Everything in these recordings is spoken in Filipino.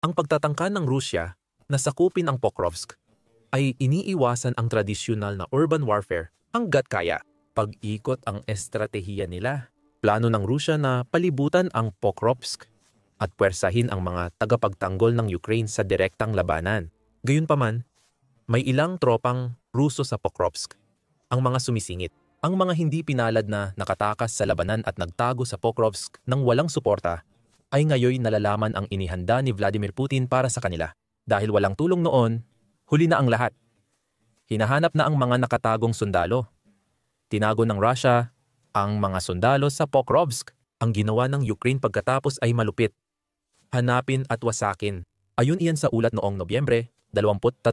Ang pagtatangka ng Rusya na sakupin ang Pokrovsk ay iniiwasan ang tradisyonal na urban warfare hangga't kaya. Pag-ikot ang estratehiya nila. Plano ng Rusya na palibutan ang Pokrovsk at puwersahin ang mga tagapagtanggol ng Ukraine sa direktang labanan. Gayunpaman, may ilang tropang Ruso sa Pokrovsk ang mga sumisingit. Ang mga hindi pinalad na nakatakas sa labanan at nagtago sa Pokrovsk nang walang suporta ay ngayon nalalaman ang inihanda ni Vladimir Putin para sa kanila. Dahil walang tulong noon, huli na ang lahat. Hinahanap na ang mga nakatagong sundalo. Tinago ng Russia ang mga sundalo sa Pokrovsk. Ang ginawa ng Ukraine pagkatapos ay malupit. Hanapin at wasakin. Ayon iyan sa ulat noong Nobyembre 23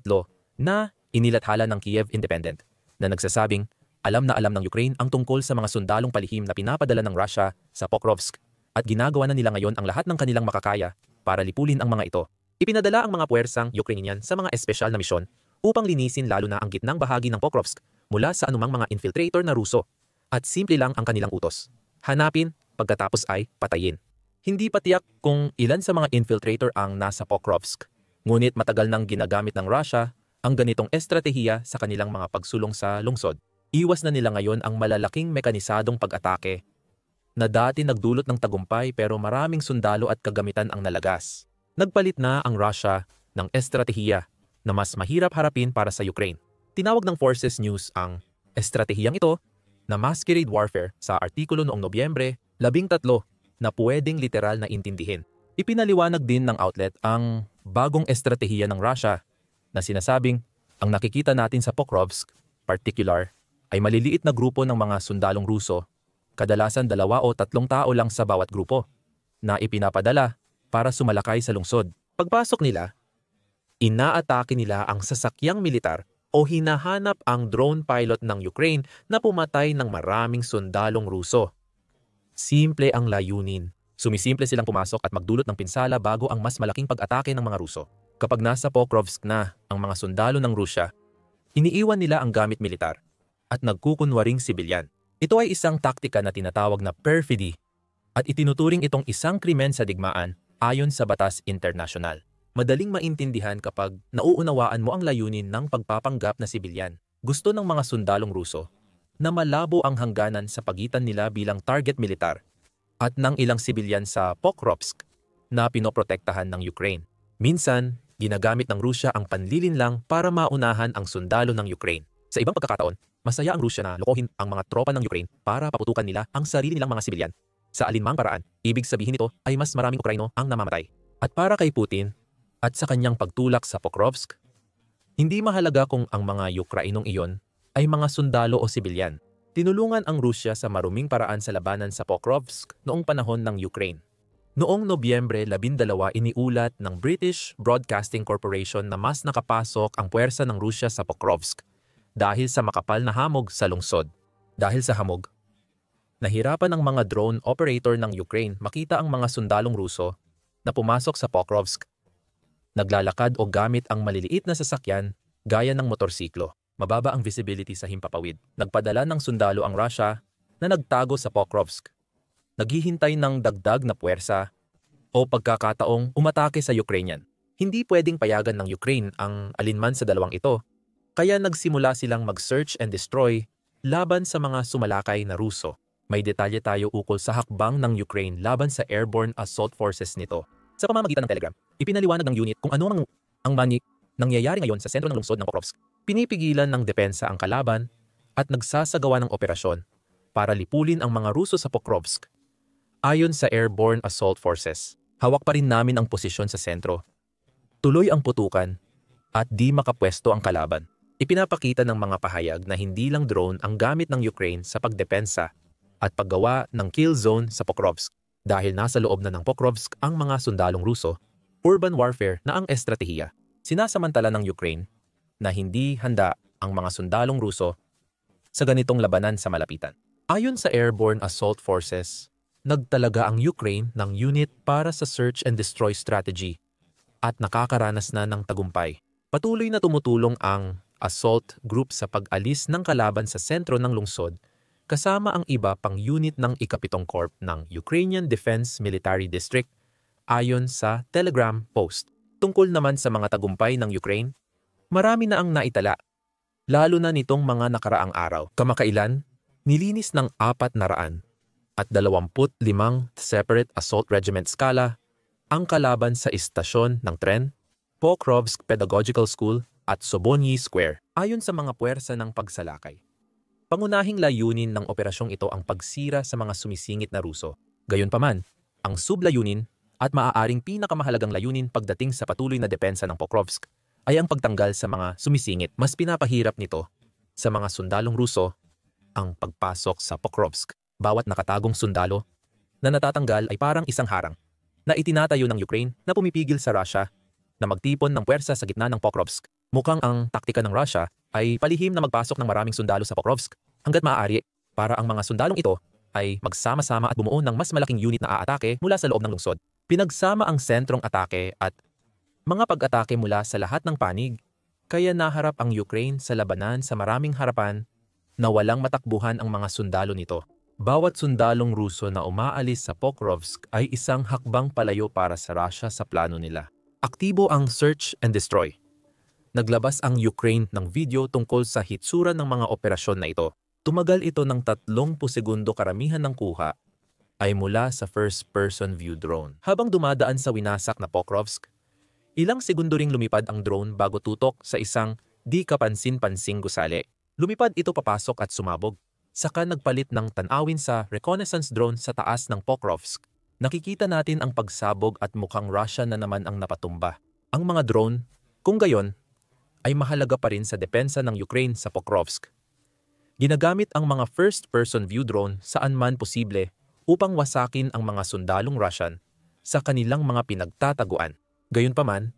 na inilathala ng Kiev Independent na nagsasabing alam na alam ng Ukraine ang tungkol sa mga sundalong palihim na pinapadala ng Russia sa Pokrovsk at ginagawa na nila ngayon ang lahat ng kanilang makakaya para lipulin ang mga ito. Ipinadala ang mga puwersang Ukrainian sa mga espesyal na misyon upang linisin lalo na ang gitnang bahagi ng Pokrovsk mula sa anumang mga infiltrator na Ruso at simple lang ang kanilang utos. Hanapin, pagkatapos ay patayin. Hindi pa tiyak kung ilan sa mga infiltrator ang nasa Pokrovsk, ngunit matagal nang ginagamit ng Russia ang ganitong estratehiya sa kanilang mga pagsulong sa lungsod. Iwas na nila ngayon ang malalaking mekanisadong pag-atake na dati nagdulot ng tagumpay pero maraming sundalo at kagamitan ang nalagas. Nagpalit na ang Russia ng estratehiya na mas mahirap harapin para sa Ukraine. Tinawag ng Forces News ang estratehiyang ito na masquerade warfare sa artikulo noong Nobyembre 13 na pwedeng literal na intindihin. Ipinaliwanag din ng outlet ang bagong estratehiya ng Russia na sinasabing ang nakikita natin sa Pokrovsk, particular, ay maliliit na grupo ng mga sundalong Ruso, kadalasan 2 o 3 tao lang sa bawat grupo, na ipinapadala para sumalakay sa lungsod. Pagpasok nila, inaatake nila ang sasakyang militar o hinahanap ang drone pilot ng Ukraine na pumatay ng maraming sundalong Ruso. Simple ang layunin. Sumisimple silang pumasok at magdulot ng pinsala bago ang mas malaking pag-atake ng mga Ruso. Kapag nasa Pokrovsk na ang mga sundalo ng Rusya, iniiwan nila ang gamit militar at nagkukunwaring sibilyan. Ito ay isang taktika na tinatawag na perfidy at itinuturing itong isang krimen sa digmaan ayon sa batas internasyonal. Madaling maintindihan kapag nauunawaan mo ang layunin ng pagpapanggap na sibilyan. Gusto ng mga sundalong Ruso na malabo ang hangganan sa pagitan nila bilang target militar at ng ilang sibilyan sa Pokrovsk na pinoprotektahan ng Ukraine. Minsan, ginagamit ng Rusya ang panlilinlang para maunahan ang sundalo ng Ukraine. Sa ibang pagkakataon, masaya ang Rusya na lokohin ang mga tropa ng Ukraine para paputukan nila ang sarili nilang mga sibilyan. Sa alinmang paraan, ibig sabihin nito ay mas maraming Ukraino ang namamatay. At para kay Putin at sa kanyang pagtulak sa Pokrovsk, hindi mahalaga kung ang mga Ukrainong iyon ay mga sundalo o sibilyan. Tinulungan ang Rusya sa maruming paraan sa labanan sa Pokrovsk noong panahon ng Ukraine. Noong Nobyembre 12 iniulat ng British Broadcasting Corporation na mas nakapasok ang puwersa ng Rusya sa Pokrovsk dahil sa makapal na hamog sa lungsod. Dahil sa hamog, nahirapan ang mga drone operator ng Ukraine makita ang mga sundalong Ruso na pumasok sa Pokrovsk. Naglalakad o gamit ang maliliit na sasakyan gaya ng motorsiklo. Mababa ang visibility sa himpapawid. Nagpadala ng sundalo ang Russia na nagtago sa Pokrovsk. Naghihintay ng dagdag na puwersa o pagkakataong umatake sa Ukrainian. Hindi pwedeng payagan ng Ukraine ang alinman sa dalawang ito, kaya nagsimula silang mag-search and destroy laban sa mga sumalakay na Ruso. May detalye tayo ukol sa hakbang ng Ukraine laban sa airborne assault forces nito. Sa pamamagitan ng Telegram, ipinaliwanag ng unit kung ano ang nangyayari ngayon sa sentro ng lungsod ng Pokrovsk. Pinipigilan ng depensa ang kalaban at nagsasagawa ng operasyon para lipulin ang mga Ruso sa Pokrovsk. Ayon sa airborne assault forces, hawak pa rin namin ang posisyon sa sentro. Tuloy ang putukan at di makapwesto ang kalaban. Ipinapakita ng mga pahayag na hindi lang drone ang gamit ng Ukraine sa pagdepensa at paggawa ng kill zone sa Pokrovsk. Dahil nasa loob na ng Pokrovsk ang mga sundalong Ruso, urban warfare na ang estratehiya. Sinasamantala ng Ukraine na hindi handa ang mga sundalong Ruso sa ganitong labanan sa malapitan. Ayon sa airborne assault forces, nagtalaga ang Ukraine ng unit para sa search and destroy strategy at nakakaranas na ng tagumpay. Patuloy na tumutulong ang assault group sa pag-alis ng kalaban sa sentro ng lungsod kasama ang iba pang unit ng Ikapitong Corps ng Ukrainian Defense Military District ayon sa Telegram post. Tungkol naman sa mga tagumpay ng Ukraine, marami na ang naitala, lalo na nitong mga nakaraang araw. Kamakailan, nilinis ng 400 at 25 separate assault regiment skala ang kalaban sa istasyon ng tren, Pokrovsk Pedagogical School at Sobonyi Square, ayon sa mga puwersa ng pagsalakay. Pangunahing layunin ng operasyong ito ang pagsira sa mga sumisingit na Ruso. Gayunpaman, ang sublayunin at maaaring pinakamahalagang layunin pagdating sa patuloy na depensa ng Pokrovsk ay ang pagtanggal sa mga sumisingit. Mas pinapahirap nito sa mga sundalong Ruso ang pagpasok sa Pokrovsk. Bawat nakatagong sundalo na natatanggal ay parang isang harang na itinatayo ng Ukraine na pumipigil sa Russia na magtipon ng puwersa sa gitna ng Pokrovsk. Mukhang ang taktika ng Russia ay palihim na magpasok ng maraming sundalo sa Pokrovsk hanggat maaari para ang mga sundalong ito ay magsama-sama at bumuo ng mas malaking unit na aatake mula sa loob ng lungsod. Pinagsama ang sentrong atake at mga pag-atake mula sa lahat ng panig, kaya naharap ang Ukraine sa labanan sa maraming harapan na walang matakbuhan ang mga sundalo nito. Bawat sundalong Ruso na umaalis sa Pokrovsk ay isang hakbang palayo para sa Russia sa plano nila. Aktibo ang search and destroy. Naglabas ang Ukraine ng video tungkol sa hitsura ng mga operasyon na ito. Tumagal ito ng 30 segundo, karamihan ng kuha ay mula sa first-person view drone. Habang dumadaan sa winasak na Pokrovsk, ilang segundo ring lumipad ang drone bago tutok sa isang di kapansin-pansing gusali. Lumipad ito papasok at sumabog. Saka nagpalit ng tanawin sa reconnaissance drone sa taas ng Pokrovsk. Nakikita natin ang pagsabog at mukhang Russia na naman ang napatumba. Ang mga drone, kung gayon, ay mahalaga pa rin sa depensa ng Ukraine sa Pokrovsk. Ginagamit ang mga first-person view drone saan man posible upang wasakin ang mga sundalong Russian sa kanilang mga pinagtataguan. Gayunpaman,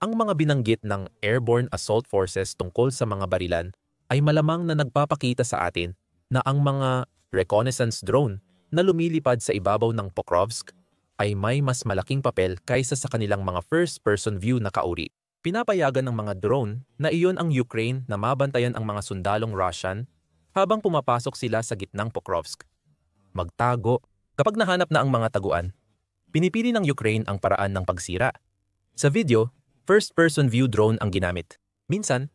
ang mga binanggit ng airborne assault forces tungkol sa mga barilan ay malamang na nagpapakita sa atin na ang mga reconnaissance drone na lumilipad sa ibabaw ng Pokrovsk ay may mas malaking papel kaysa sa kanilang mga first-person view na kauri. Pinapayagan ng mga drone na iyon ang Ukraine na mabantayan ang mga sundalong Russian habang pumapasok sila sa gitnang Pokrovsk. Magtago. Kapag nahanap na ang mga taguan, pinipili ng Ukraine ang paraan ng pagsira. Sa video, first-person view drone ang ginamit. Minsan,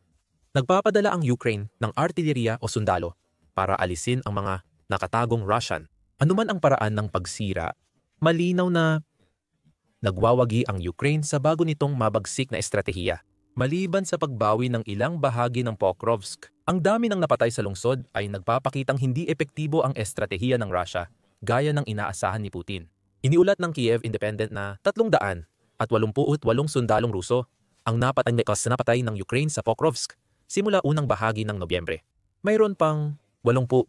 nagpapadala ang Ukraine ng artilleriya o sundalo para alisin ang mga nakatagong Russian. Anuman ang paraan ng pagsira, malinaw na nagwawagi ang Ukraine sa bago nitong mabagsik na estratehiya. Maliban sa pagbawi ng ilang bahagi ng Pokrovsk, ang dami ng napatay sa lungsod ay nagpapakitang hindi epektibo ang estratehiya ng Russia, gaya ng inaasahan ni Putin. Iniulat ng Kiev Independent na 388 sundalong Ruso ang napatay ng Ukraine sa Pokrovsk simula unang bahagi ng Nobyembre. Mayroon pang 87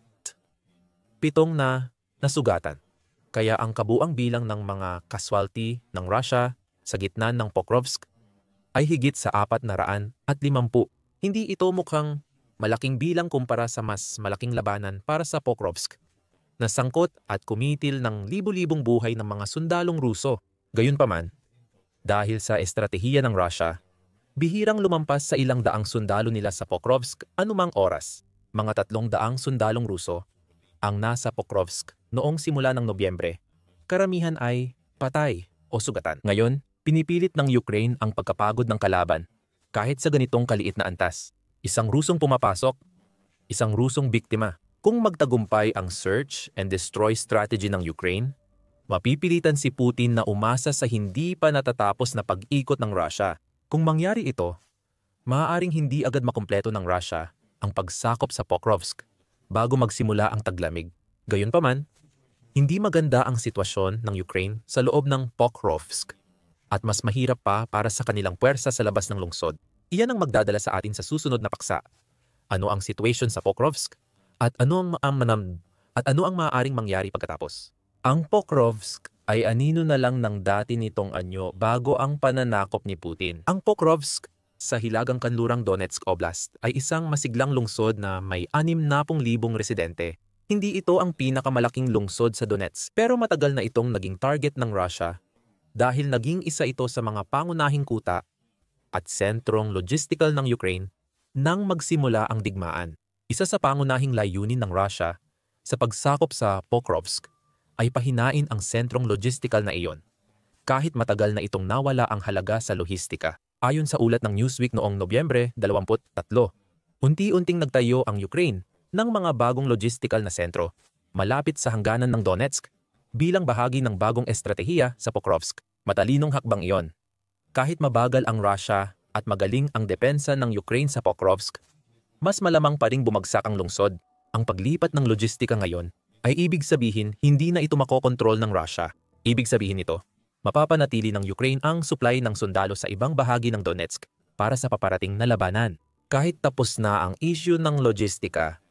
na nasugatan. Kaya ang kabuang bilang ng mga casualty ng Russia sa gitna ng Pokrovsk ay higit sa 450. Hindi ito mukhang malaking bilang kumpara sa mas malaking labanan para sa Pokrovsk na sangkot at kumitil ng libu-libong buhay ng mga sundalong Ruso. Gayunpaman, dahil sa estratehiya ng Russia, bihirang lumampas sa ilang daang sundalo nila sa Pokrovsk anumang oras. Mga 300 sundalong Ruso ang nasa Pokrovsk noong simula ng Nobyembre. Karamihan ay patay o sugatan. Ngayon, pinipilit ng Ukraine ang pagkapagod ng kalaban kahit sa ganitong kaliit na antas. Isang Rusong pumapasok, isang Rusong biktima. Kung magtagumpay ang search and destroy strategy ng Ukraine, mapipilitan si Putin na umasa sa hindi pa natatapos na pag-ikot ng Russia. Kung mangyari ito, maaaring hindi agad makumpleto ng Russia ang pagsakop sa Pokrovsk bago magsimula ang taglamig. Gayunpaman, hindi maganda ang sitwasyon ng Ukraine sa loob ng Pokrovsk at mas mahirap pa para sa kanilang puwersa sa labas ng lungsod. Iyan ang magdadala sa atin sa susunod na paksa. Ano ang sitwasyon sa Pokrovsk at ano ang maaaring mangyari pagkatapos? Ang Pokrovsk ay anino na lang ng dati nitong anyo bago ang pananakop ni Putin. Ang Pokrovsk sa hilagang kanlurang Donetsk Oblast ay isang masiglang lungsod na may 60,000 residente. Hindi ito ang pinakamalaking lungsod sa Donetsk, pero matagal na itong naging target ng Russia dahil naging isa ito sa mga pangunahing kuta at sentrong logistical ng Ukraine nang magsimula ang digmaan. Isa sa pangunahing layunin ng Russia sa pagsakop sa Pokrovsk ay pahinain ang sentrong logistical na iyon. kahit matagal na itong nawala ang halaga sa lohistika. Ayon sa ulat ng Newsweek noong Nobyembre 23, unti-unting nagtayo ang Ukraine ng mga bagong logistical na sentro malapit sa hangganan ng Donetsk bilang bahagi ng bagong estratehiya sa Pokrovsk. Matalinong hakbang iyon. Kahit mabagal ang Russia at magaling ang depensa ng Ukraine sa Pokrovsk, mas malamang pa ring bumagsak ang lungsod. Ang paglipat ng logistika ngayon ay ibig sabihin hindi na ito makokontrol ng Russia. Ibig sabihin nito, mapapanatili ng Ukraine ang supply ng sundalo sa ibang bahagi ng Donetsk para sa paparating na labanan. Kahit tapos na ang issue ng logistika,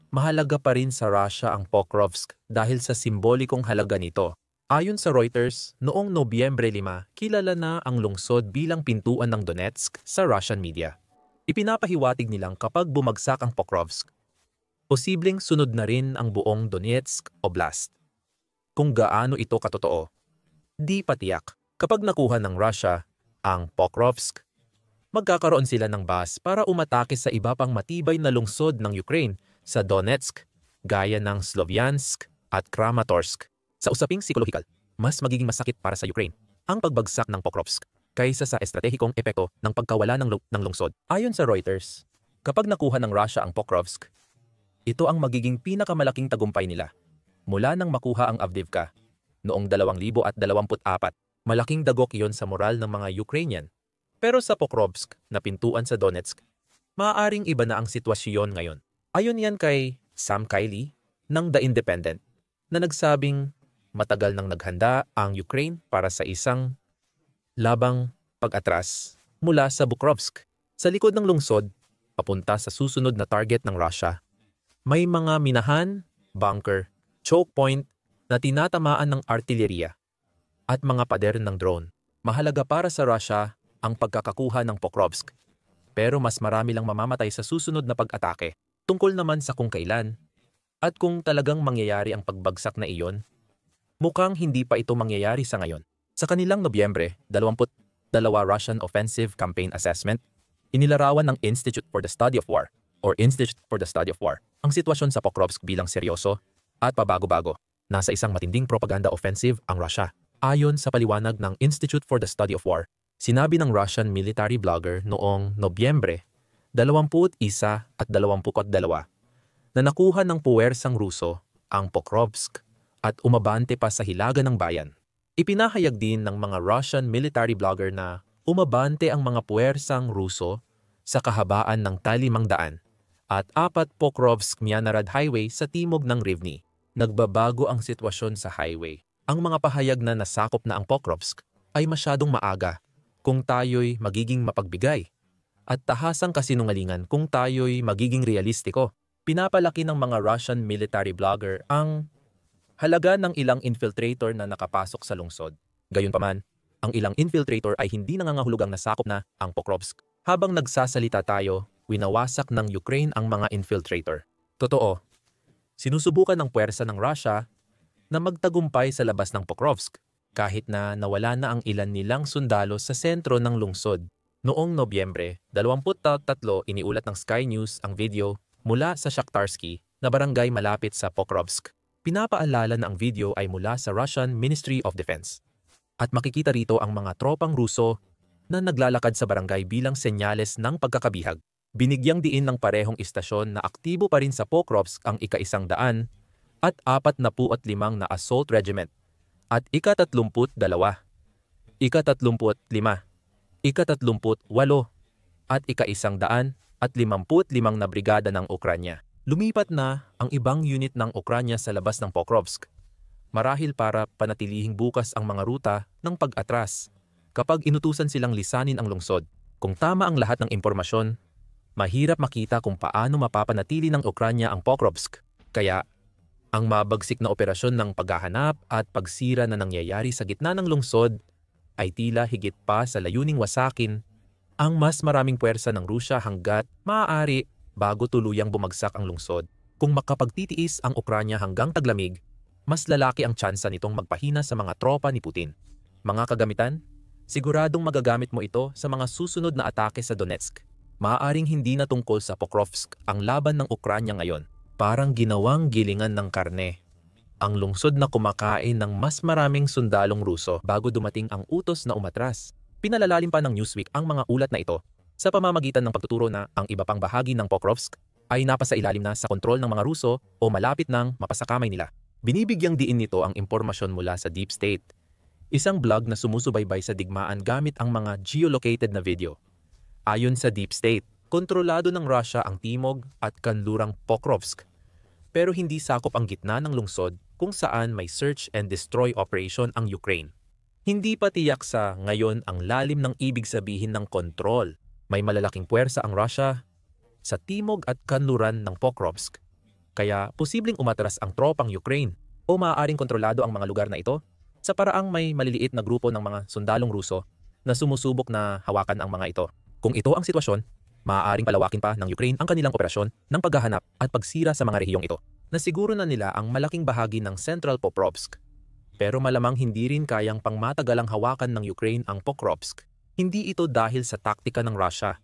mahalaga pa rin sa Russia ang Pokrovsk dahil sa simbolikong halaga nito. Ayon sa Reuters, noong Nobyembre 5, kilala na ang lungsod bilang pintuan ng Donetsk sa Russian media. Ipinapahiwatig nilang kapag bumagsak ang Pokrovsk, posibleng sunod na rin ang buong Donetsk Oblast. Kung gaano ito katotoo, di patiyak. Kapag nakuha ng Russia ang Pokrovsk, magkakaroon sila ng base para umatake sa iba pang matibay na lungsod ng Ukraine sa Donetsk, gaya ng Slovyansk at Kramatorsk. Sa usaping psikolohikal, mas magiging masakit para sa Ukraine ang pagbagsak ng Pokrovsk kaysa sa estratehikong epekto ng pagkawala ng lungsod. Ayon sa Reuters, kapag nakuha ng Russia ang Pokrovsk, ito ang magiging pinakamalaking tagumpay nila mula nang makuha ang Avdiivka noong 2024. Malaking dagok iyon sa moral ng mga Ukrainian. Pero sa Pokrovsk na pintuan sa Donetsk, maaaring iba na ang sitwasyon ngayon. Ayon yan kay Sam Kiley ng The Independent na nagsabing matagal nang naghanda ang Ukraine para sa isang labang pag-atras mula sa Pokrovsk. Sa likod ng lungsod, papunta sa susunod na target ng Russia, may mga minahan, bunker, choke point na tinatamaan ng artilleriya at mga pader ng drone. Mahalaga para sa Russia ang pagkakakuha ng Pokrovsk, pero mas marami lang mamamatay sa susunod na pag-atake. Tungkol naman sa kung kailan at kung talagang mangyayari ang pagbagsak na iyon, mukhang hindi pa ito mangyayari sa ngayon. Sa kanilang Nobyembre 22 Russian Offensive Campaign Assessment, inilarawan ng Institute for the Study of War ang sitwasyon sa Pokrovsk bilang seryoso at pabago-bago. Nasa isang matinding propaganda offensive ang Russia. Ayon sa paliwanag ng Institute for the Study of War, sinabi ng Russian military blogger noong Nobyembre 21 at 22 na nakuha ng puwersang Ruso ang Pokrovsk at umabante pa sa hilaga ng bayan. Ipinahayag din ng mga Russian military blogger na umabante ang mga puwersang Ruso sa kahabaan ng 500 at 4 Pokrovsk-Mianarad Highway sa timog ng Rivne. Nagbabago ang sitwasyon sa highway. Ang mga pahayag na nasakop na ang Pokrovsk ay masyadong maaga kung tayo'y magiging mapagbigay at tahasang kasinungalingan kung tayo'y magiging realistiko. Pinapalaki ng mga Russian military blogger ang halaga ng ilang infiltrator na nakapasok sa lungsod. Gayunpaman, ang ilang infiltrator ay hindi nangangahulugang nasakop na ang Pokrovsk. Habang nagsasalita tayo, winawasak ng Ukraine ang mga infiltrator. Totoo, sinusubukan ng puwersa ng Russia na magtagumpay sa labas ng Pokrovsk kahit na nawala na ang ilan nilang sundalo sa sentro ng lungsod. Noong Nobyembre 23, iniulat ng Sky News ang video mula sa Shakhtarsky na barangay malapit sa Pokrovsk. Pinapaalala na ang video ay mula sa Russian Ministry of Defense. At makikita rito ang mga tropang Ruso na naglalakad sa barangay bilang senyales ng pagkakabihag. Binigyang diin ng parehong istasyon na aktibo pa rin sa Pokrovsk ang ika-100 at 45 na Assault Regiment at ika-32, ika-35, ika-38 at ika-155 na brigada ng Ukranya. Lumipat na ang ibang unit ng Ukranya sa labas ng Pokrovsk, marahil para panatilihing bukas ang mga ruta ng pag-atras kapag inutusan silang lisanin ang lungsod. Kung tama ang lahat ng impormasyon, mahirap makita kung paano mapapanatili ng Ukranya ang Pokrovsk. Kaya, ang mabagsik na operasyon ng paghahanap at pagsira na nangyayari sa gitna ng lungsod ay tila higit pa sa layuning wasakin ang mas maraming puwersa ng Rusya hanggat maaari bago tuluyang bumagsak ang lungsod. Kung makapagtitiis ang Ukranya hanggang taglamig, mas lalaki ang tsansa nitong magpahina sa mga tropa ni Putin. Mga kagamitan, siguradong magagamit mo ito sa mga susunod na atake sa Donetsk. Maaaring hindi na tungkol sa Pokrovsk ang laban ng Ukranya ngayon. Parang ginawang gilingan ng karne. ang lungsod na kumakain ng mas maraming sundalong Ruso bago dumating ang utos na umatras. Pinalalalim pa ng Newsweek ang mga ulat na ito sa pamamagitan ng pagtuturo na ang iba pang bahagi ng Pokrovsk ay napasailalim na sa kontrol ng mga Ruso o malapit ng mapasakamay nila. Binibigyang diin nito ang impormasyon mula sa Deep State, isang blog na sumusubaybay sa digmaan gamit ang mga geolocated na video. Ayon sa Deep State, kontrolado ng Russia ang timog at kanlurang Pokrovsk, pero hindi sakop ang gitna ng lungsod kung saan may search and destroy operation ang Ukraine. Hindi pa tiyak sa ngayon ang lalim ng ibig sabihin ng kontrol. May malalaking puwersa ang Russia sa timog at kanluran ng Pokrovsk, kaya posibleng umatras ang tropang Ukraine o maaaring kontrolado ang mga lugar na ito sa paraang may maliliit na grupo ng mga sundalong Ruso na sumusubok na hawakan ang mga ito. Kung ito ang sitwasyon, maaaring palawakin pa ng Ukraine ang kanilang operasyon ng paghahanap at pagsira sa mga rehiyong ito. Nasiguro na nila ang malaking bahagi ng Central Pokrovsk. Pero malamang hindi rin kayang pangmatagalang hawakan ng Ukraine ang Pokrovsk. Hindi ito dahil sa taktika ng Russia.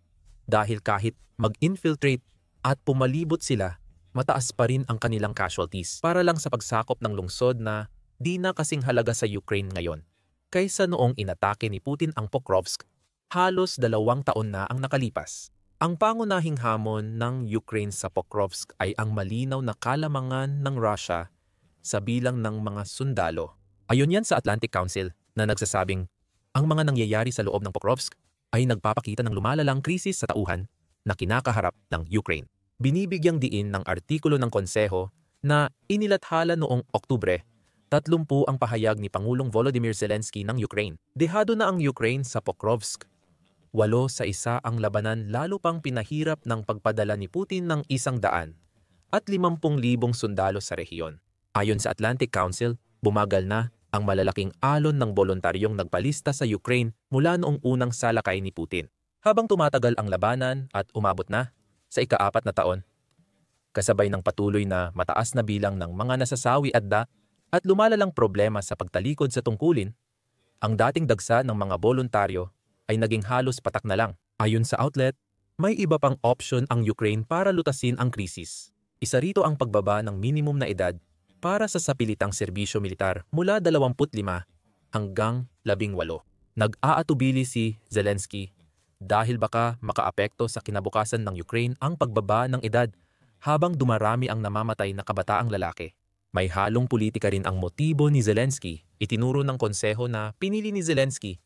Dahil kahit mag-infiltrate at pumalibot sila, mataas pa rin ang kanilang casualties para lang sa pagsakop ng lungsod na di na kasing halaga sa Ukraine ngayon. Kaysa noong inatake ni Putin ang Pokrovsk, halos 2 taon na ang nakalipas. Ang pangunahing hamon ng Ukraine sa Pokrovsk ay ang malinaw na kalamangan ng Russia sa bilang ng mga sundalo. Ayon yan sa Atlantic Council na nagsasabing ang mga nangyayari sa loob ng Pokrovsk ay nagpapakita ng lumalalang krisis sa tauhan na kinakaharap ng Ukraine. Binibigyang diin ng artikulo ng Konseho na inilathala noong Oktubre, 30 ang pahayag ni Pangulong Volodymyr Zelensky ng Ukraine. Dehado na ang Ukraine sa Pokrovsk. 8-1 ang labanan, lalo pang pinahirap ng pagpadala ni Putin ng 100 at 50,000 sundalo sa rehiyon. Ayon sa Atlantic Council, bumagal na ang malalaking alon ng voluntaryong nagpalista sa Ukraine mula noong unang salakay ni Putin. Habang tumatagal ang labanan at umabot na sa ika-4 na taon, kasabay ng patuloy na mataas na bilang ng mga nasasawi at lumalalang problema sa pagtalikod sa tungkulin, ang dating dagsa ng mga voluntaryo ay naging halos patak na lang. Ayon sa outlet, may iba pang option ang Ukraine para lutasin ang krisis. Isa rito ang pagbaba ng minimum na edad para sa sapilitang serbisyo militar mula 25 hanggang 18. Nag-aatubili si Zelensky dahil baka makaapekto sa kinabukasan ng Ukraine ang pagbaba ng edad habang dumarami ang namamatay na kabataang lalaki. May halong politika rin ang motibo ni Zelensky. Itinuro ng konseho na pinili ni Zelensky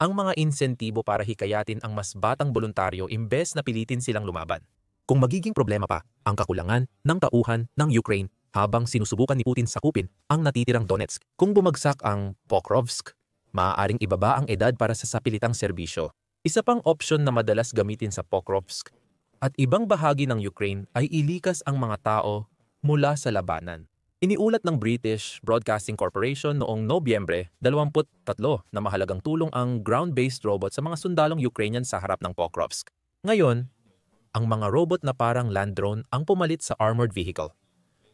ang mga insentibo para hikayatin ang mas batang voluntaryo imbes na pilitin silang lumaban. Kung magiging problema pa ang kakulangan ng tauhan ng Ukraine habang sinusubukan ni Putin sakupin ang natitirang Donetsk. Kung bumagsak ang Pokrovsk, maaaring ibaba ang edad para sa sapilitang serbisyo. Isa pang opsyon na madalas gamitin sa Pokrovsk at ibang bahagi ng Ukraine ay ilikas ang mga tao mula sa labanan. Iniulat ng British Broadcasting Corporation noong Nobyembre 23 na mahalagang tulong ang ground-based robot sa mga sundalong Ukrainian sa harap ng Pokrovsk. Ngayon, ang mga robot na parang land drone ang pumalit sa armored vehicle,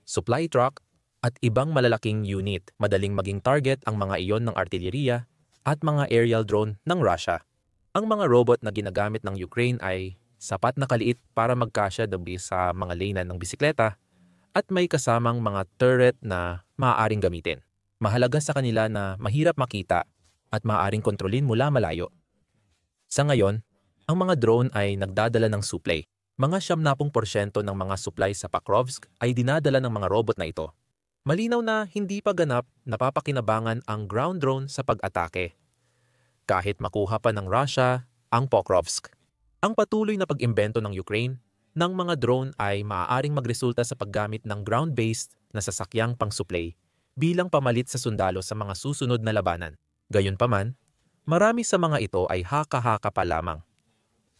supply truck at ibang malalaking unit. Madaling maging target ang mga iyon ng artilleriya at mga aerial drone ng Russia. Ang mga robot na ginagamit ng Ukraine ay sapat na kaliit para magkasya sa mga lane ng bisikleta at may kasamang mga turret na maaaring gamitin. Mahalaga sa kanila na mahirap makita at maaaring kontrolin mula malayo. Sa ngayon, ang mga drone ay nagdadala ng supply. Mga 70% ng mga supply sa Pokrovsk ay dinadala ng mga robot na ito. Malinaw na hindi pa ganap napapakinabangan ang ground drone sa pag-atake, kahit makuha pa ng Russia ang Pokrovsk. Ang patuloy na pag-imbento ng Ukraine ng mga drone ay maaaring magresulta sa paggamit ng ground-based na sasakyang pang-supply bilang pamalit sa sundalo sa mga susunod na labanan. Gayunpaman, marami sa mga ito ay haka-haka pa lamang.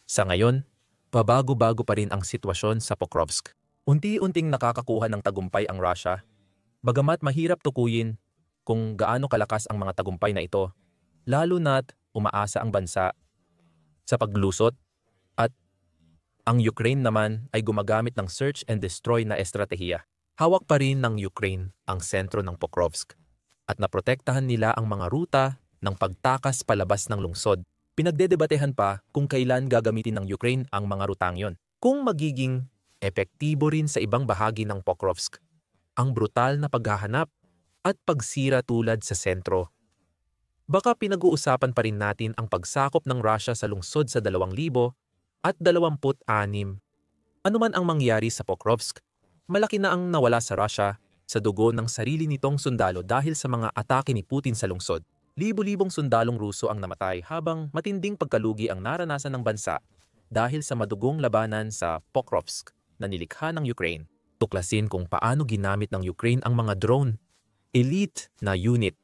Sa ngayon, pabago-bago pa rin ang sitwasyon sa Pokrovsk. Unti-unting nakakakuha ng tagumpay ang Russia, bagamat mahirap tukuyin kung gaano kalakas ang mga tagumpay na ito, lalo na't umaasa ang bansa sa paglusot at ang Ukraine naman ay gumagamit ng search and destroy na estratehiya. Hawak pa rin ng Ukraine ang sentro ng Pokrovsk at naprotektahan nila ang mga ruta ng pagtakas palabas ng lungsod. Pinagdedebatehan pa kung kailan gagamitin ng Ukraine ang mga rutang yon. Kung magiging epektibo rin sa ibang bahagi ng Pokrovsk, ang brutal na paghahanap at pagsira tulad sa sentro. Baka pinag-uusapan pa rin natin ang pagsakop ng Russia sa lungsod sa 2026. Ano man ang mangyari sa Pokrovsk, malaki na ang nawala sa Russia sa dugo ng sarili nitong sundalo dahil sa mga atake ni Putin sa lungsod. Libo-libong sundalong Ruso ang namatay habang matinding pagkalugi ang naranasan ng bansa dahil sa madugong labanan sa Pokrovsk na nilikha ng Ukraine. Tuklasin kung paano ginamit ng Ukraine ang mga drone, elite na unit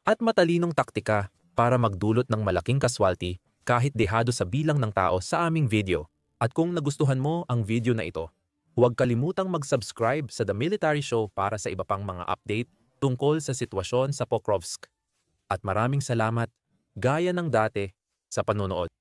at matalinong taktika para magdulot ng malaking kaswalti kahit dehado sa bilang ng tao sa aming video. At kung nagustuhan mo ang video na ito, huwag kalimutang mag-subscribe sa The Military Show para sa iba pang mga update tungkol sa sitwasyon sa Pokrovsk. At maraming salamat, gaya ng dati, sa panonood.